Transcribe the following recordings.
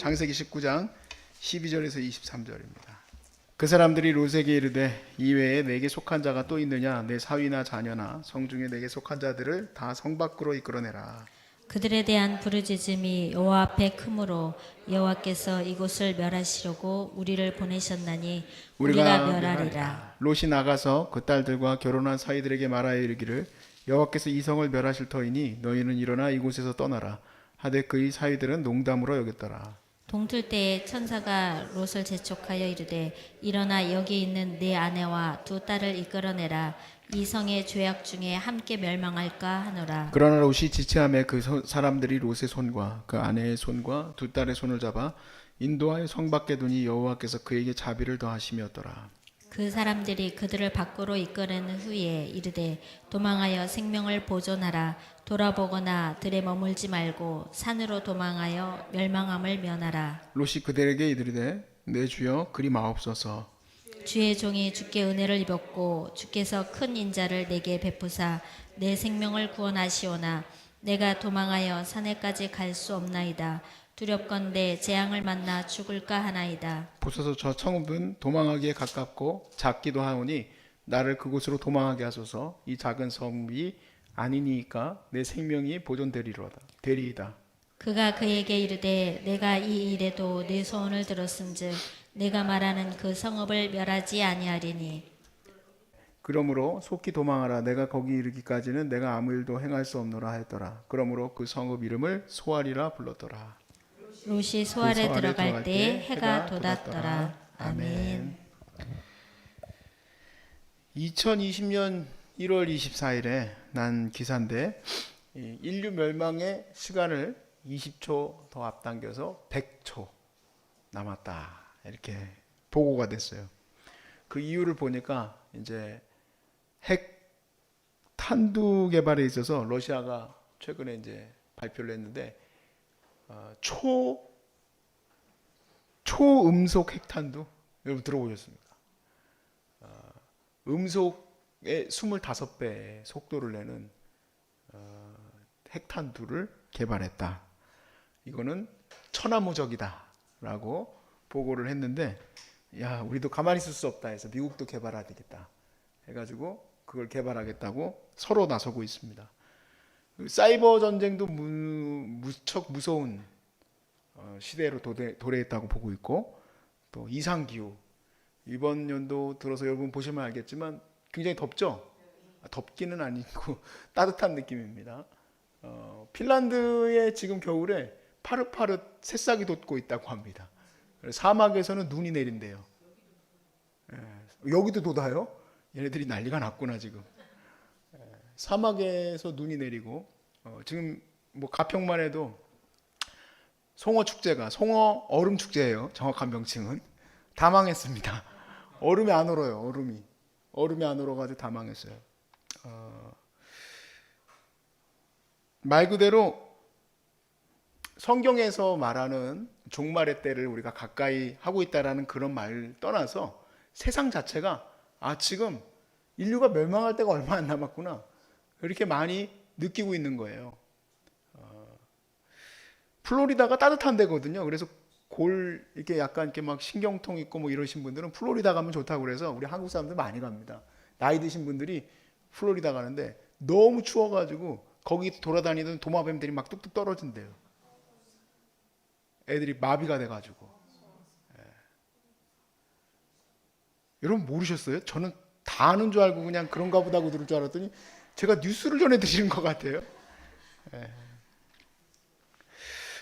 창세기 19장 12절에서 23절입니다. 그 사람들이 롯에게 이르되 이외에 내게 속한 자가 또 있느냐? 내 사위나 자녀나 성중에 내게 속한 자들을 다 성 밖으로 이끌어내라. 그들에 대한 부르짖음이 여호와 앞에 크므로 여호와께서 이곳을 멸하시려고 우리를 보내셨나니 우리가 멸하리라. 롯이 나가서 그 딸들과 결혼한 사위들에게 말하여 이르기를 여호와께서 이 성을 멸하실 터이니 너희는 일어나 이곳에서 떠나라. 하되 그의 사위들은 농담으로 여겼더라. 동틀 때에 천사가 롯을 재촉하여 이르되 일어나 여기 있는 네 아내와 두 딸을 이끌어내라. 이 성의 죄악 중에 함께 멸망할까 하노라. 그러나 롯이 지체함에 그 사람들이 롯의 손과 그 아내의 손과 두 딸의 손을 잡아 인도하여 성 밖에 두니 여호와께서 그에게 자비를 더하심이었더라. 그 사람들이 그들을 밖으로 이끌어낸 후에 이르되 도망하여 생명을 보존하라. 돌아보거나 들에 머물지 말고 산으로 도망하여 멸망함을 면하라. 롯이 그들에게 이르되 내 주여 그리 마옵소서. 주의 종이 주께 은혜를 입었고 주께서 큰 인자를 내게 베푸사 내 생명을 구원하시오나 내가 도망하여 산에까지 갈 수 없나이다. 두렵건대 재앙을 만나 죽을까 하나이다. 보소서 저 성읍은 도망하기에 가깝고 작기도 하오니 나를 그곳으로 도망하게 하소서. 이 작은 성읍이 아니니까 내 생명이 보존되리이다. 그가 그에게 이르되 내가 이 일에도 네 소원을 들었은즉 내가 말하는 그 성읍을 멸하지 아니하리니 그러므로 속히 도망하라. 내가 거기 이르기까지는 내가 아무 일도 행할 수 없노라 하였더라. 그러므로 그 성읍 이름을 소알이라 불렀더라. 롯이 소알에 들어갈 때에 해가 돋았더라. 아멘. 2020년 1월 24일에 난 기사인데 인류 멸망의 시간을 20초 더 앞당겨서 100초 남았다 이렇게 보고가 됐어요. 그 이유를 보니까 이제 핵 탄두 개발에 있어서 러시아가 최근에 이제 발표를 했는데 초음속 핵탄두 여러분 들어보셨습니까? 음속의 25배 속도를 내는 핵탄두를 개발했다. 이거는 천하무적이다라고 보고를 했는데, 야 우리도 가만히 있을 수 없다 해서 미국도 개발하겠다 해가지고 그걸 개발하겠다고 서로 나서고 있습니다. 사이버 전쟁도 무척 무서운 시대로 도래했다고 보고 있고, 또 이상기후 이번 연도 들어서 여러분 보시면 알겠지만 굉장히 덥죠? 덥기는 아니고 따뜻한 느낌입니다. 핀란드의 지금 겨울에 파릇파릇 새싹이 돋고 있다고 합니다. 사막에서는 눈이 내린대요. 여기도 돋아요? 얘네들이 난리가 났구나 지금. 사막에서 눈이 내리고 지금 뭐 가평만 해도 송어 축제가 송어 얼음 축제예요. 정확한 명칭은 다 망했습니다. 얼음이 안 얼어요. 얼음이 안 얼어가지고 다 망했어요. 말 그대로 성경에서 말하는 종말의 때를 우리가 가까이 하고 있다라는 그런 말 떠나서 세상 자체가 지금 인류가 멸망할 때가 얼마 안 남았구나 이렇게 많이 느끼고 있는 거예요. 플로리다가 따뜻한 데거든요. 그래서 이렇게 약간 이렇게 막 신경통 있고 뭐 이러신 분들은 플로리다 가면 좋다고 그래서 우리 한국 사람들 많이 갑니다. 나이 드신 분들이 플로리다 가는데 너무 추워가지고 거기 돌아다니던 도마뱀들이 막 뚝뚝 떨어진대요. 애들이 마비가 돼가지고. 여러분 모르셨어요? 저는 다 아는 줄 알고 그냥 그런가 보다 하고 들을 줄 알았더니 제가 뉴스를 전해드리는 것 같아요.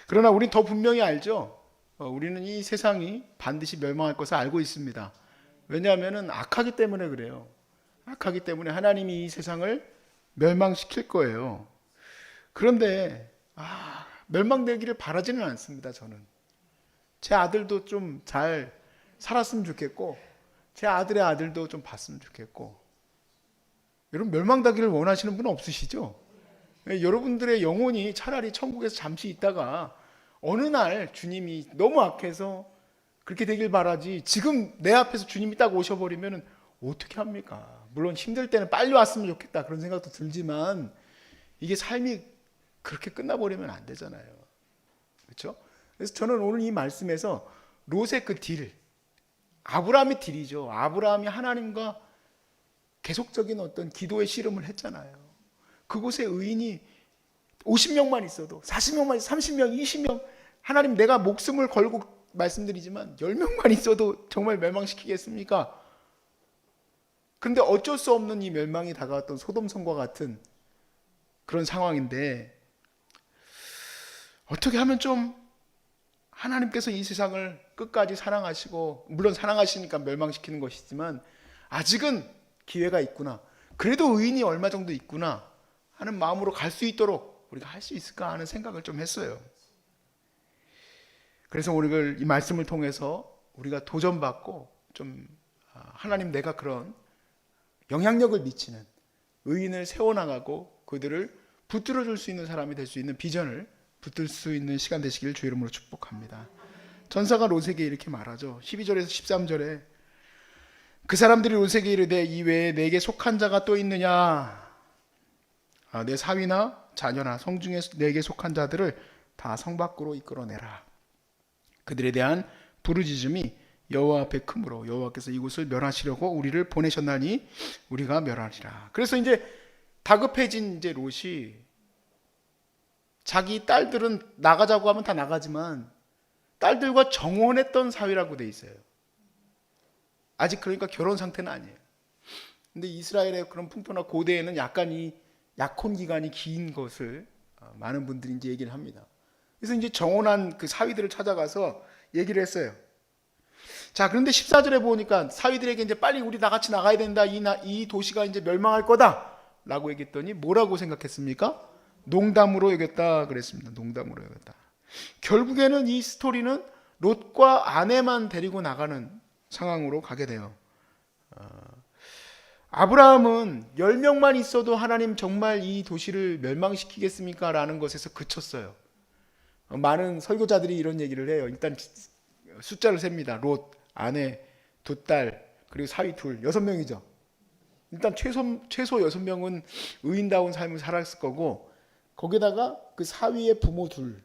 그러나 우린 더 분명히 알죠. 우리는 이 세상이 반드시 멸망할 것을 알고 있습니다. 왜냐하면 악하기 때문에 그래요. 악하기 때문에 하나님이 이 세상을 멸망시킬 거예요. 그런데 멸망되기를 바라지는 않습니다. 저는 제 아들도 좀 잘 살았으면 좋겠고 제 아들의 아들도 좀 봤으면 좋겠고. 여러분 멸망되기를 원하시는 분은 없으시죠? 여러분들의 영혼이 차라리 천국에서 잠시 있다가 어느 날 주님이 너무 악해서 그렇게 되길 바라지, 지금 내 앞에서 주님이 딱 오셔버리면 어떻게 합니까? 물론 힘들 때는 빨리 왔으면 좋겠다 그런 생각도 들지만 이게 삶이 그렇게 끝나버리면 안 되잖아요. 그렇죠? 그래서 저는 오늘 이 말씀에서 롯의 그 딜, 아브라함의 딜이죠. 아브라함이 하나님과 계속적인 어떤 기도의 씨름을 했잖아요. 그곳에 의인이 50명만 있어도 40명만 있어도 30명, 20명 하나님 내가 목숨을 걸고 말씀드리지만 10명만 있어도 정말 멸망시키겠습니까? 근데 어쩔 수 없는 이 멸망이 다가왔던 소돔성과 같은 그런 상황인데 어떻게 하면 좀 하나님께서 이 세상을 끝까지 사랑하시고 물론 사랑하시니까 멸망시키는 것이지만 아직은 기회가 있구나. 그래도 의인이 얼마 정도 있구나 하는 마음으로 갈 수 있도록 우리가 할 수 있을까 하는 생각을 좀 했어요. 그래서 오늘 이 말씀을 통해서 우리가 도전받고 좀 하나님 내가 그런 영향력을 미치는 의인을 세워나가고 그들을 붙들어 줄 수 있는 사람이 될 수 있는 비전을 붙들 수 있는 시간 되시기를 주의 이름으로 축복합니다. 전사가 롯에게 이렇게 말하죠. 12절에서 13절에 그 사람들이 롯에게 이르되 이 외에 내게 속한 자가 또 있느냐? 내 사위나 자녀나 성중에 내게 속한 자들을 다 성 밖으로 이끌어내라. 그들에 대한 부르짖음이 여호와 앞에 크므로 여호와께서 이곳을 멸하시려고 우리를 보내셨나니 우리가 멸하리라. 그래서 이제 다급해진 이제 롯이 자기 딸들은 나가자고 하면 다 나가지만 딸들과 정혼했던 사위라고 돼 있어요. 아직 그러니까 결혼 상태는 아니에요. 근데 이스라엘의 그런 풍토나 고대에는 약간 이 약혼 기간이 긴 것을 많은 분들이 이제 얘기를 합니다. 그래서 이제 정혼한 그 사위들을 찾아가서 얘기를 했어요. 자, 그런데 14절에 보니까 사위들에게 이제 빨리 우리 다 같이 나가야 된다. 이 도시가 이제 멸망할 거다. 라고 얘기했더니 뭐라고 생각했습니까? 농담으로 여겼다 그랬습니다. 농담으로 여겼다. 결국에는 이 스토리는 롯과 아내만 데리고 나가는 상황으로 가게 돼요. 아브라함은 10명만 있어도 하나님 정말 이 도시를 멸망시키겠습니까? 라는 것에서 그쳤어요. 많은 설교자들이 이런 얘기를 해요. 일단 숫자를 셉니다. 롯, 아내, 2딸, 그리고 사위 2, 6명이죠. 일단 최소 6명은 의인다운 삶을 살았을 거고 거기다가 그 사위의 부모 2.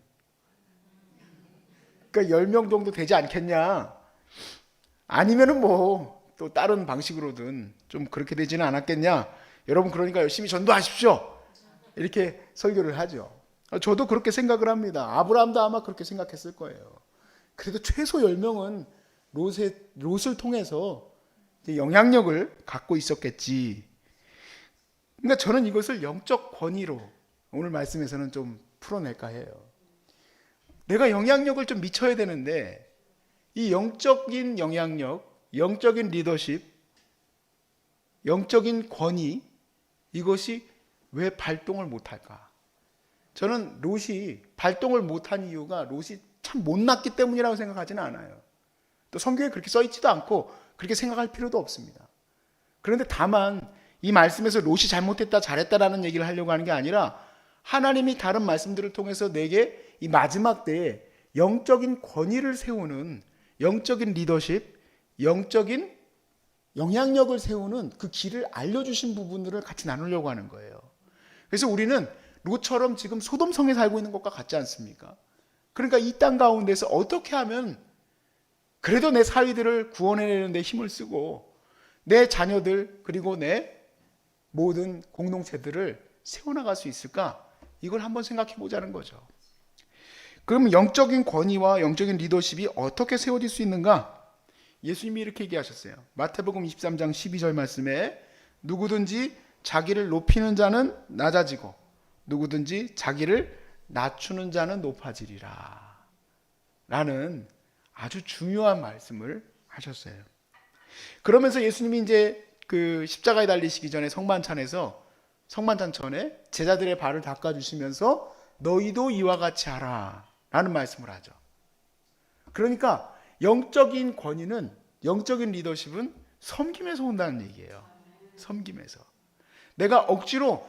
그러니까 10명 정도 되지 않겠냐. 아니면은 뭐 또 다른 방식으로든 좀 그렇게 되지는 않았겠냐. 여러분 그러니까 열심히 전도하십시오. 이렇게 설교를 하죠. 저도 그렇게 생각을 합니다. 아브라함도 아마 그렇게 생각했을 거예요. 그래도 최소 10명은 롯을 통해서 영향력을 갖고 있었겠지. 그러니까 저는 이것을 영적 권위로 오늘 말씀에서는 좀 풀어낼까 해요. 내가 영향력을 좀 미쳐야 되는데 이 영적인 영향력, 영적인 리더십, 영적인 권위 이것이 왜 발동을 못할까? 저는 롯이 발동을 못한 이유가 롯이 참 못났기 때문이라고 생각하지는 않아요. 또 성경에 그렇게 써있지도 않고 그렇게 생각할 필요도 없습니다. 그런데 다만 이 말씀에서 롯이 잘못했다 잘했다라는 얘기를 하려고 하는 게 아니라 하나님이 다른 말씀들을 통해서 내게 이 마지막 때에 영적인 권위를 세우는 영적인 리더십, 영적인 영향력을 세우는 그 길을 알려주신 부분들을 같이 나누려고 하는 거예요. 그래서 우리는 롯처럼 지금 소돔성에 살고 있는 것과 같지 않습니까? 그러니까 이 땅 가운데서 어떻게 하면 그래도 내 사위들을 구원해내는 데 힘을 쓰고 내 자녀들 그리고 내 모든 공동체들을 세워나갈 수 있을까? 이걸 한번 생각해 보자는 거죠. 그럼 영적인 권위와 영적인 리더십이 어떻게 세워질 수 있는가? 예수님이 이렇게 얘기하셨어요. 마태복음 23장 12절 말씀에 누구든지 자기를 높이는 자는 낮아지고 누구든지 자기를 낮추는 자는 높아지리라 라는 아주 중요한 말씀을 하셨어요. 그러면서 예수님이 이제 그 십자가에 달리시기 전에 성만찬 전에 제자들의 발을 닦아주시면서 너희도 이와 같이 하라 라는 말씀을 하죠. 그러니까 영적인 권위는, 영적인 리더십은 섬김에서 온다는 얘기예요. 섬김에서. 내가 억지로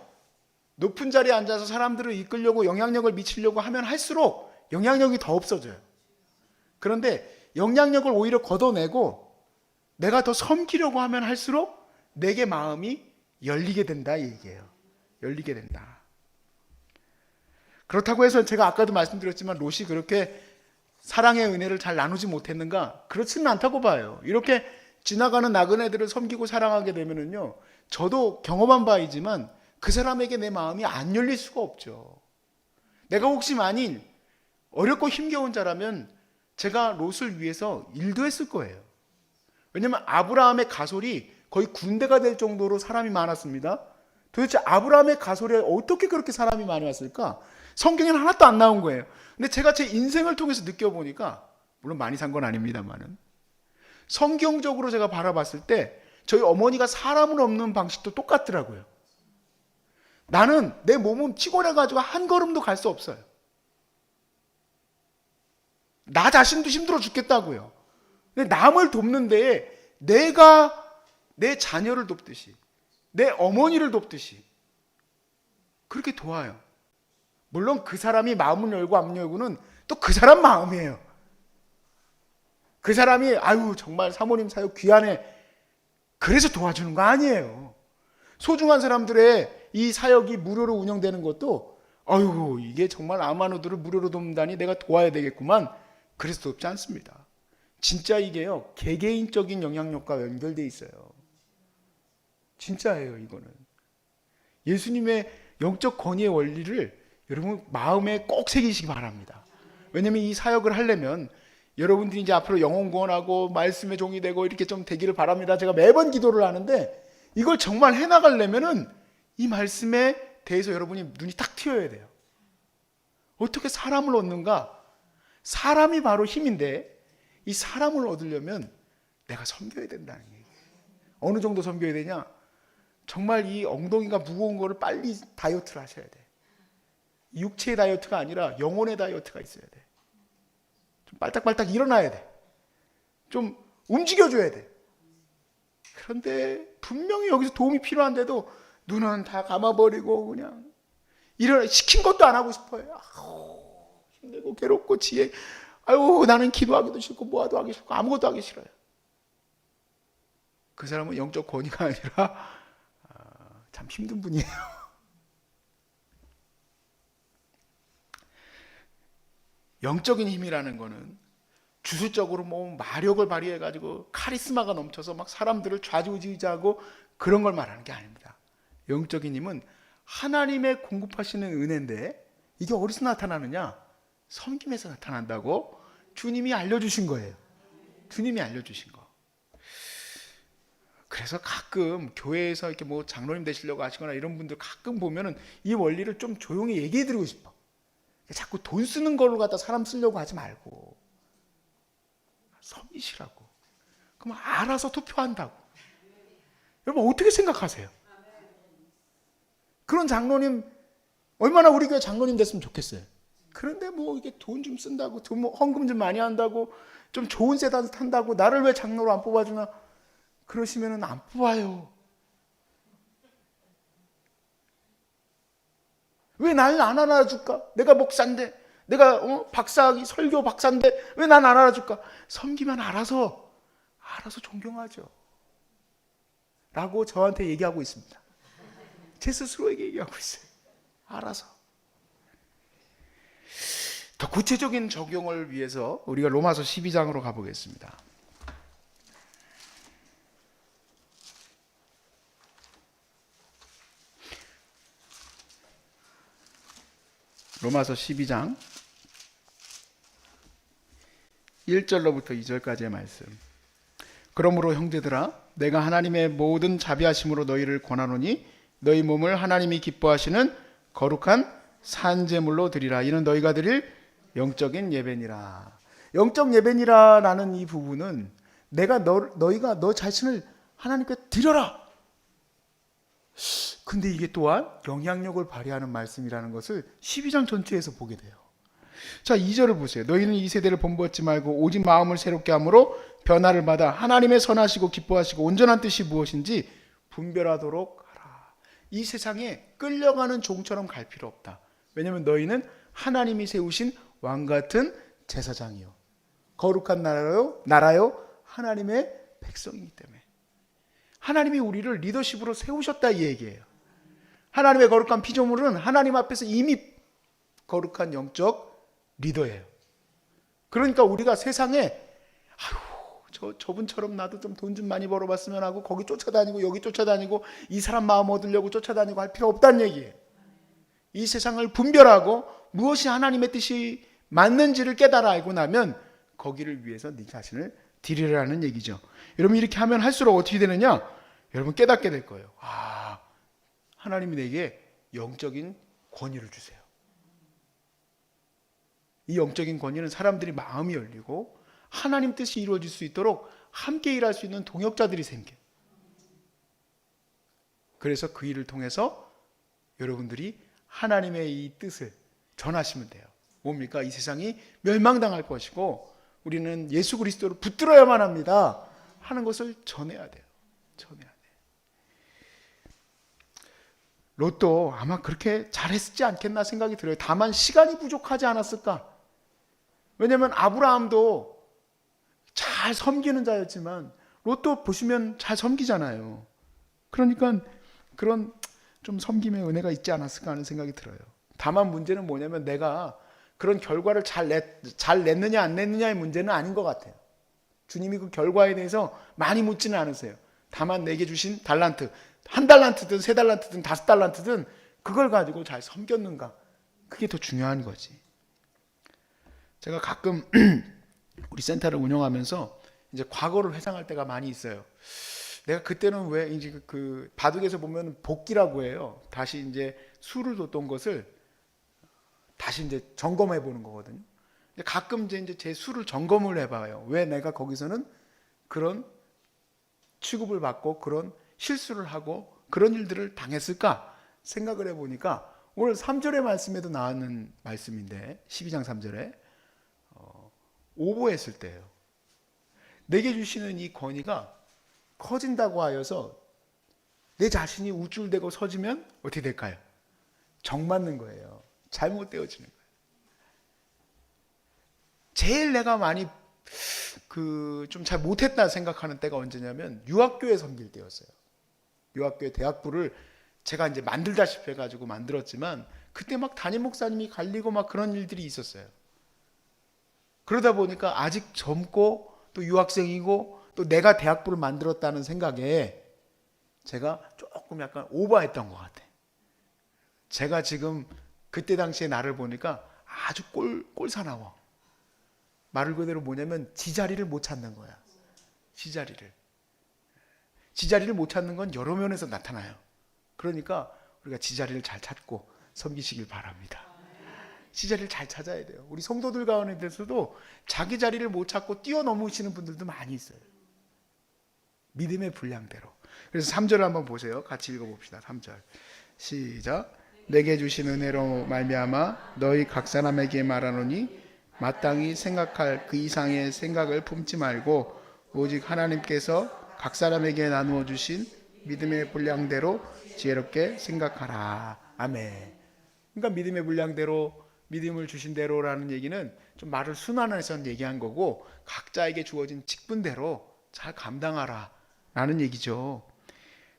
높은 자리에 앉아서 사람들을 이끌려고 영향력을 미치려고 하면 할수록 영향력이 더 없어져요. 그런데 영향력을 오히려 걷어내고 내가 더 섬기려고 하면 할수록 내게 마음이 열리게 된다 이 얘기예요. 열리게 된다. 그렇다고 해서 제가 아까도 말씀드렸지만 롯이 그렇게 사랑의 은혜를 잘 나누지 못했는가? 그렇지는 않다고 봐요. 이렇게 지나가는 나그네들을 섬기고 사랑하게 되면은요, 저도 경험한 바이지만 그 사람에게 내 마음이 안 열릴 수가 없죠. 내가 혹시 만일 어렵고 힘겨운 자라면 제가 롯을 위해서 일도 했을 거예요. 왜냐하면 아브라함의 가솔이 거의 군대가 될 정도로 사람이 많았습니다. 도대체 아브라함의 가솔에 어떻게 그렇게 사람이 많이 왔을까? 성경에는 하나도 안 나온 거예요. 근데 제가 제 인생을 통해서 느껴보니까, 물론 많이 산 건 아닙니다만은, 성경적으로 제가 바라봤을 때 저희 어머니가 사람을 없는 방식도 똑같더라고요. 나는 내 몸은 피곤해가지고 한 걸음도 갈 수 없어요. 나 자신도 힘들어 죽겠다고요. 근데 남을 돕는 데에 내가 내 자녀를 돕듯이, 내 어머니를 돕듯이 그렇게 도와요. 물론 그 사람이 마음을 열고 안 열고는 또 그 사람 마음이에요. 그 사람이 아유 정말 사모님 사역 귀하네, 그래서 도와주는 거 아니에요. 소중한 사람들의 이 사역이 무료로 운영되는 것도 아유 이게 정말 아마누들을 무료로 돕는다니 내가 도와야 되겠구만, 그래서 돕지 않습니다. 진짜 이게요 개개인적인 영향력과 연결돼 있어요. 진짜예요. 이거는 예수님의 영적 권위의 원리를 여러분 마음에 꼭 새기시기 바랍니다. 왜냐하면 이 사역을 하려면 여러분들이 이제 앞으로 영혼 구원하고 말씀의 종이 되고 이렇게 좀 되기를 바랍니다. 제가 매번 기도를 하는데 이걸 정말 해나가려면은 이 말씀에 대해서 여러분이 눈이 탁 트여야 돼요. 어떻게 사람을 얻는가? 사람이 바로 힘인데 이 사람을 얻으려면 내가 섬겨야 된다는 얘기예요. 어느 정도 섬겨야 되냐? 정말 이 엉덩이가 무거운 거를 빨리 다이어트를 하셔야 돼. 육체의 다이어트가 아니라 영혼의 다이어트가 있어야 돼. 좀 빨딱빨딱 일어나야 돼. 좀 움직여줘야 돼. 그런데 분명히 여기서 도움이 필요한데도 눈은 다 감아버리고 그냥 시킨 것도 안 하고 싶어요. 힘들고 괴롭고 지혜. 아유 나는 기도하기도 싫고 뭐하도 하기 싫고 아무것도 하기 싫어요. 그 사람은 영적 권위가 아니라 참 힘든 분이에요. 영적인 힘이라는 거는 주술적으로 뭐 마력을 발휘해가지고 카리스마가 넘쳐서 막 사람들을 좌지우지하고 그런 걸 말하는 게 아닙니다. 영적인 힘은 하나님의 공급하시는 은혜인데 이게 어디서 나타나느냐? 섬김에서 나타난다고 주님이 알려주신 거예요. 주님이 알려주신 거. 그래서 가끔 교회에서 이렇게 뭐 장로님 되시려고 하시거나 이런 분들 가끔 보면은 이 원리를 좀 조용히 얘기해 드리고 싶어. 자꾸 돈 쓰는 걸로 갖다 사람 쓰려고 하지 말고 섬기시라고. 그럼 알아서 투표한다고. 여러분 어떻게 생각하세요? 그런 장로님 얼마나 우리 교회 장로님 됐으면 좋겠어요. 그런데 뭐 이게 돈 좀 쓴다고, 돈 헌금 좀 많이 한다고, 좀 좋은 세단 탄다고 나를 왜 장로로 안 뽑아주나? 그러시면은 안 뽑아요. 왜 나를 안 알아줄까? 내가 목사인데, 내가 박사학위 설교 박사인데 왜 난 안 알아줄까? 섬기면 알아서 존경하죠. 라고 저한테 얘기하고 있습니다. 제 스스로에게 얘기하고 있어요. 알아서. 더 구체적인 적용을 위해서 우리가 로마서 12장으로 가보겠습니다. 로마서 12장 1절로부터 2절까지의 말씀. 그러므로 형제들아 내가 하나님의 모든 자비하심으로 너희를 권하노니 너희 몸을 하나님이 기뻐하시는 거룩한 산제물로 드리라. 이는 너희가 드릴 영적인 예배니라. 영적 예배니라라는 이 부분은 내가 너희가 너 자신을 하나님께 드려라. 근데 이게 또한 영향력을 발휘하는 말씀이라는 것을 12장 전체에서 보게 돼요. 자, 2절을 보세요. 너희는 이 세대를 본받지 말고 오직 마음을 새롭게 함으로 변화를 받아 하나님의 선하시고 기뻐하시고 온전한 뜻이 무엇인지 분별하도록 하라. 이 세상에 끌려가는 종처럼 갈 필요 없다. 왜냐하면 너희는 하나님이 세우신 왕같은 제사장이요 거룩한 나라요 하나님의 백성이기 때문에 하나님이 우리를 리더십으로 세우셨다 이 얘기예요. 하나님의 거룩한 피조물은 하나님 앞에서 이미 거룩한 영적 리더예요. 그러니까 우리가 세상에 저분처럼 나도 좀 돈 좀 많이 벌어봤으면 하고 거기 쫓아다니고 여기 쫓아다니고 이 사람 마음 얻으려고 쫓아다니고 할 필요 없다는 얘기예요. 이 세상을 분별하고 무엇이 하나님의 뜻이 맞는지를 깨달아 알고 나면 거기를 위해서 네 자신을 드리라는 얘기죠. 여러분 이렇게 하면 할수록 어떻게 되느냐? 여러분 깨닫게 될 거예요. 하나님이 내게 영적인 권위를 주세요. 이 영적인 권위는 사람들이 마음이 열리고 하나님 뜻이 이루어질 수 있도록 함께 일할 수 있는 동역자들이 생겨요. 그래서 그 일을 통해서 여러분들이 하나님의 이 뜻을 전하시면 돼요. 뭡니까? 이 세상이 멸망당할 것이고 우리는 예수 그리스도를 붙들어야만 합니다 하는 것을 전해야 돼요. 전해야 돼요. 롯도 아마 그렇게 잘했지 않겠나 생각이 들어요. 다만 시간이 부족하지 않았을까? 왜냐하면 아브라함도 잘 섬기는 자였지만 롯도 보시면 잘 섬기잖아요. 그러니까 그런 좀 섬김의 은혜가 있지 않았을까 하는 생각이 들어요. 다만 문제는 뭐냐면 내가 그런 결과를 잘 냈느냐 안 냈느냐의 문제는 아닌 것 같아요. 주님이 그 결과에 대해서 많이 묻지는 않으세요. 다만 내게 주신 달란트, 1달란트든 3달란트든 5달란트든 그걸 가지고 잘 섬겼는가, 그게 더 중요한 거지. 제가 가끔 우리 센터를 운영하면서 이제 과거를 회상할 때가 많이 있어요. 내가 그때는 왜 이제 그 바둑에서 보면 복기라고 해요. 다시 이제 수를 뒀던 것을 다시 이제 점검해 보는 거거든요. 가끔 이제 제 수를 점검을 해봐요. 왜 내가 거기서는 그런 취급을 받고 그런 실수를 하고 그런 일들을 당했을까 생각을 해보니까 오늘 3절의 말씀에도 나오는 말씀인데 12장 3절에 오보했을 때예요. 내게 주시는 이 권위가 커진다고 하여서 내 자신이 우쭐대고 서지면 어떻게 될까요? 정 맞는 거예요. 잘못되어지는 거예요. 제일 내가 많이 좀 잘 못했다 생각하는 때가 언제냐면 유학교에 섬길 때였어요. 유학교의 대학부를 제가 이제 만들다시피 해가지고 만들었지만 그때 막 담임 목사님이 갈리고 막 그런 일들이 있었어요. 그러다 보니까 아직 젊고 또 유학생이고 또 내가 대학부를 만들었다는 생각에 제가 조금 약간 오버했던 것 같아. 제가 지금 그때 당시에 나를 보니까 아주 꼴사나워. 말 그대로 뭐냐면 지자리를 못 찾는 거야. 지자리를 못 찾는 건 여러 면에서 나타나요. 그러니까 우리가 지자리를 잘 찾고 섬기시길 바랍니다. 지자리를 잘 찾아야 돼요. 우리 성도들 가운데서도 자기 자리를 못 찾고 뛰어넘으시는 분들도 많이 있어요. 믿음의 분량대로. 그래서 3절을 한번 보세요. 같이 읽어봅시다. 3절 시작. 내게 주신 은혜로 말미암아 너희 각 사람에게 말하노니 마땅히 생각할 그 이상의 생각을 품지 말고 오직 하나님께서 각 사람에게 나누어 주신 믿음의 분량대로 지혜롭게 생각하라. 아멘. 그러니까 믿음의 분량대로, 믿음을 주신 대로라는 얘기는 좀 말을 순환해서 얘기한 거고 각자에게 주어진 직분대로 잘 감당하라 라는 얘기죠.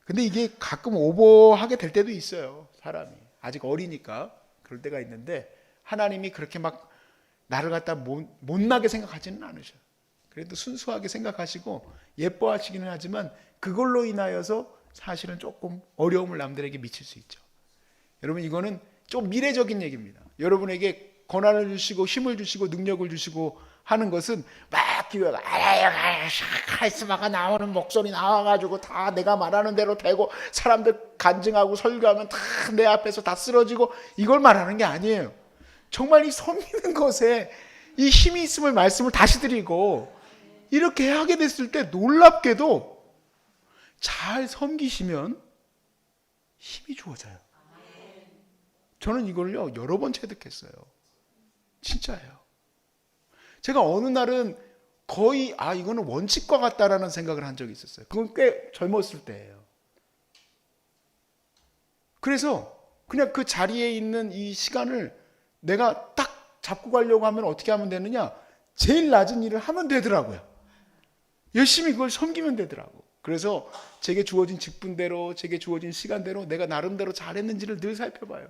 근데 이게 가끔 오버하게 될 때도 있어요. 사람이 아직 어리니까 그럴 때가 있는데 하나님이 그렇게 막 나를 갖다 못나게 생각하지는 않으셔요. 그래도 순수하게 생각하시고 예뻐하시기는 하지만 그걸로 인하여서 사실은 조금 어려움을 남들에게 미칠 수 있죠. 여러분 이거는 좀 미래적인 얘기입니다. 여러분에게 권한을 주시고 힘을 주시고 능력을 주시고 하는 것은 막 기회가 카리스마가 나오는 목소리 나와가지고 다 내가 말하는 대로 되고 사람들 간증하고 설교하면 다 내 앞에서 다 쓰러지고 이걸 말하는 게 아니에요. 정말 이 섬기는 것에 이 힘이 있음을 말씀을 다시 드리고 이렇게 하게 됐을 때 놀랍게도 잘 섬기시면 힘이 주어져요. 저는 이걸요 여러 번 체득했어요. 진짜예요. 제가 어느 날은 거의 이거는 원칙과 같다라는 생각을 한 적이 있었어요. 그건 꽤 젊었을 때예요. 그래서 그냥 그 자리에 있는 이 시간을 내가 딱 잡고 가려고 하면 어떻게 하면 되느냐? 제일 낮은 일을 하면 되더라고요. 열심히 그걸 섬기면 되더라고. 그래서 제게 주어진 직분대로, 제게 주어진 시간대로 내가 나름대로 잘했는지를 늘 살펴봐요.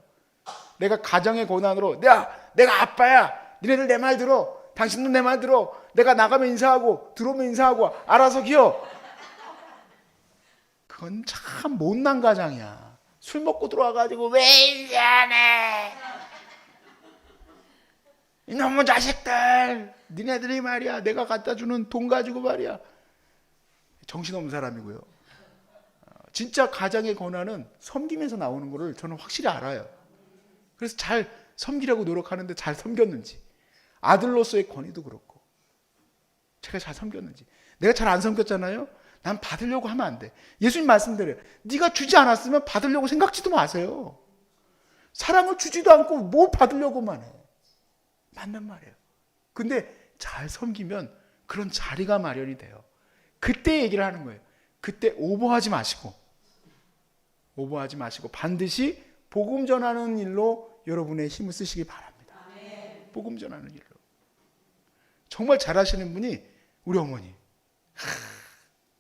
내가 가정의 고난으로 내가 아빠야. 니네들 내 말 들어. 당신도 내 말 들어. 내가 나가면 인사하고 들어오면 인사하고 알아서 기어. 그건 참 못난 가장이야. 술 먹고 들어와가지고 왜 인사 안 해? 이놈의 자식들, 니네들이 말이야 내가 갖다 주는 돈 가지고 말이야. 정신없는 사람이고요. 진짜 가장의 권한은 섬김에서 나오는 거를 저는 확실히 알아요. 그래서 잘 섬기려고 노력하는데 잘 섬겼는지, 아들로서의 권위도 그렇고 제가 잘 섬겼는지. 내가 잘 안 섬겼잖아요. 난 받으려고 하면 안 돼. 예수님 말씀대로 네가 주지 않았으면 받으려고 생각지도 마세요. 사랑을 주지도 않고 뭘 받으려고만 해. 맞는 말이에요. 근데 잘 섬기면 그런 자리가 마련이 돼요. 그때 얘기를 하는 거예요. 그때 오버하지 마시고 반드시 복음 전하는 일로 여러분의 힘을 쓰시기 바랍니다. 복음 전하는 일로. 정말 잘하시는 분이 우리 어머니.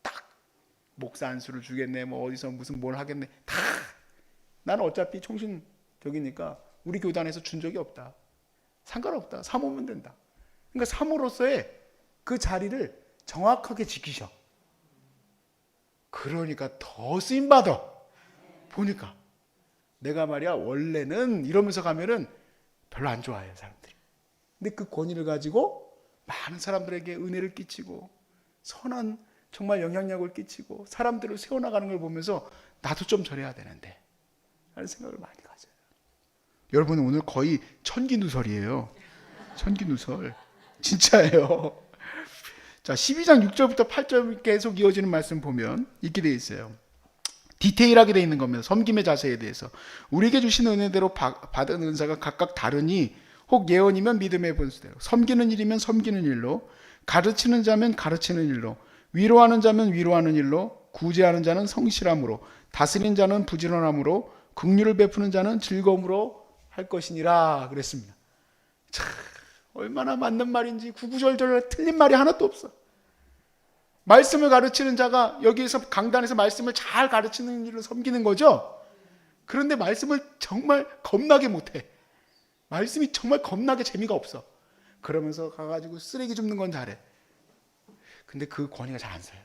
딱 목사 안수를 주겠네, 뭐 어디서 무슨 뭘 하겠네. 다 나는 어차피 총신적이니까 우리 교단에서 준 적이 없다. 상관없다. 사모면 된다. 그러니까 사모로서의 그 자리를 정확하게 지키셔. 그러니까 더 쓰임받아. 보니까 내가 말이야 원래는 이러면서 가면은 별로 안 좋아해요, 사람들이. 근데 그 권위를 가지고 많은 사람들에게 은혜를 끼치고 선한 정말 영향력을 끼치고 사람들을 세워나가는 걸 보면서 나도 좀 저래야 되는데 하는 생각을 많이 가져요. 여러분, 오늘 거의 천기누설이에요. 천기누설. 진짜예요. 자, 12장 6절부터 8절 계속 이어지는 말씀 보면 이렇게 되어 있어요. 디테일하게 되어 있는 겁니다. 섬김의 자세에 대해서. 우리에게 주신 은혜대로 받은 은사가 각각 다르니 혹 예언이면 믿음의 본수대로, 섬기는 일이면 섬기는 일로, 가르치는 자면 가르치는 일로, 위로하는 자면 위로하는 일로, 구제하는 자는 성실함으로, 다스리는 자는 부지런함으로, 긍휼을 베푸는 자는 즐거움으로 할 것이니라 그랬습니다. 참 얼마나 맞는 말인지 구구절절 틀린 말이 하나도 없어. 말씀을 가르치는 자가 여기에서 강단에서 말씀을 잘 가르치는 일을 섬기는 거죠. 그런데 말씀을 정말 겁나게 못해. 말씀이 정말 겁나게 재미가 없어. 그러면서 가가지고 쓰레기 줍는 건 잘해. 근데 그 권위가 잘 안 써요.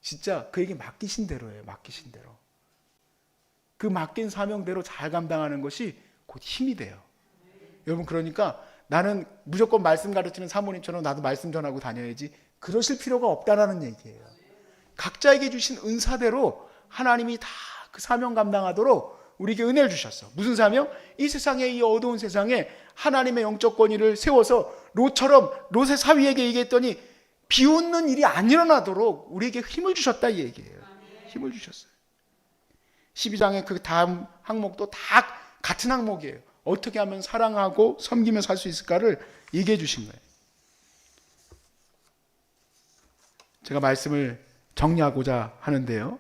진짜 그에게 맡기신 대로예요. 맡기신 대로. 그 맡긴 사명대로 잘 감당하는 것이 곧 힘이 돼요. 여러분, 그러니까 나는 무조건 말씀 가르치는 사모님처럼 나도 말씀 전하고 다녀야지, 그러실 필요가 없다라는 얘기예요. 각자에게 주신 은사대로 하나님이 다 그 사명 감당하도록 우리에게 은혜를 주셨어. 무슨 사명? 이 세상에, 이 어두운 세상에 하나님의 영적 권위를 세워서 롯의 사위에게 얘기했더니 비웃는 일이 안 일어나도록 우리에게 힘을 주셨다 이 얘기예요. 힘을 주셨어요. 12장의 그 다음 항목도 다 같은 항목이에요. 어떻게 하면 사랑하고 섬기며 살 수 있을까를 얘기해 주신 거예요. 제가 말씀을 정리하고자 하는데요.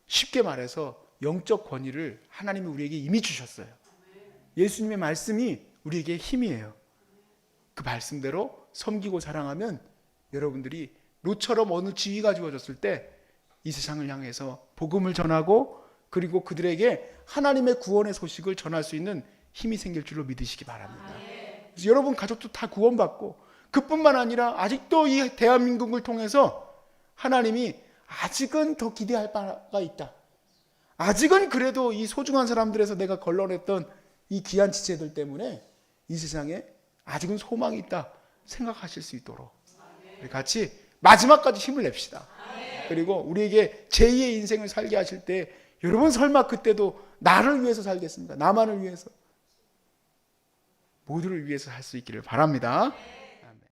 쉽게 말해서 영적 권위를 하나님이 우리에게 이미 주셨어요. 예수님의 말씀이 우리에게 힘이에요. 그 말씀대로 섬기고 사랑하면 여러분들이 롯처럼 어느 지위가 주어졌을 때 이 세상을 향해서 복음을 전하고 그리고 그들에게 하나님의 구원의 소식을 전할 수 있는 힘이 생길 줄로 믿으시기 바랍니다. 그래서 여러분 가족도 다 구원받고, 그뿐만 아니라 아직도 이 대한민국을 통해서 하나님이 아직은 더 기대할 바가 있다. 아직은 그래도 이 소중한 사람들에서 내가 걸러냈던 이 귀한 지체들 때문에 이 세상에 아직은 소망이 있다 생각하실 수 있도록 우리 같이 마지막까지 힘을 냅시다. 그리고 우리에게 제2의 인생을 살게 하실 때 여러분 설마 그때도 나를 위해서 살겠습니까? 나만을 위해서? 모두를 위해서 살 수 있기를 바랍니다.